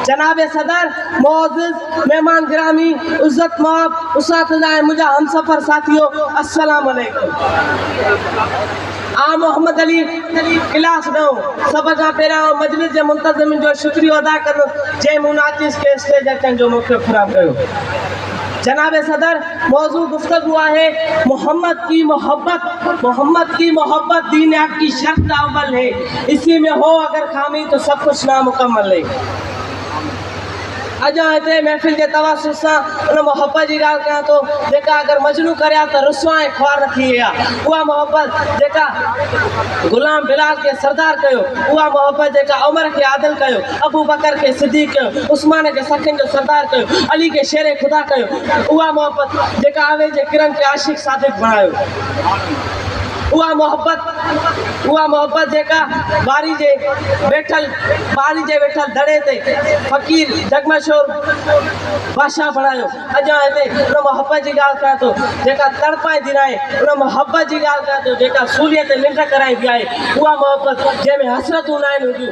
جناب صدر، معزز مہمان گرامی، عزت مآب اساتذہ، مجھا ہم سفر ساتھیوں، السلام علیکم۔ محمد علی کلاس نو سب کا پہرا مجلس کے منتظمین جو شکریہ ادا کرو جے مناچس کے اسٹیج اچن جو موقع فراہم کرو۔ جناب صدر، موضوع گفتگو ہے محمد کی محبت۔ محمد کی محبت دین حق کی شرط اول ہے، اسی میں ہو اگر خامی تو سب کچھ نامکمل ہے۔ اجا تے محفل کے تواسط سے ان محبت کی گال کیا تو جیکا اگر مجنو کریا تو رسوائیں خوار رکھی ہے، وہ محبت جیکا غلام بلال کے سردار کہو، وہ محبت جیکا عمر کے عادل کہو، ابو بکر کے صدیق کہو، عثمان کے سکن جو سردار کہو، علی کے شیر خدا کہو، وہ محبت جیکا آوے جے کرن کے عاشق صادق بناयो۔ وہ محبت جیکا باری جے بیٹھل دڑے تے فقیر جگمشور بادشاہ بناयो۔ اجا تے ان محبت کی گال کیا تو جیکا تڑپائیں دینائیں، ان محبت کی گال کیا تو جیکا سولیت ننڈ کرائیں بھی آئے، وہ محبت جے میں حسرتوں نائیں ہوجو۔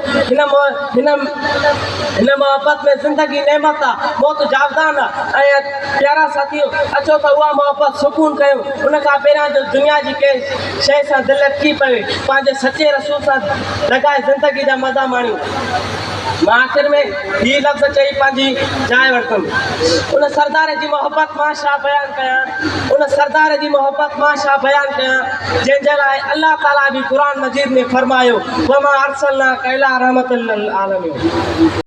ان محبت میں زندگی نعمت موت جاودان ہے۔ پیارا ساتھیو، اچھو تو وہ محبت سکون کہو، ان کا پیرا جو دنیا جی کے شے سے دل اٹکی پوے، پانچے سچے رسول سے لگائے زندگی دا مزہ مانیو۔ میں آخر میں یہ لفظ چاہیے پانچی جائے ورتم، ان سردار جی محبت ماشاء بیان کیا، ان سردار جی محبت ماشاء بیان کیا جن جلائے اللہ تعالیٰ بھی قرآن مجید میں فرمایو وما ارسلناک الا رحمۃ للعالمین۔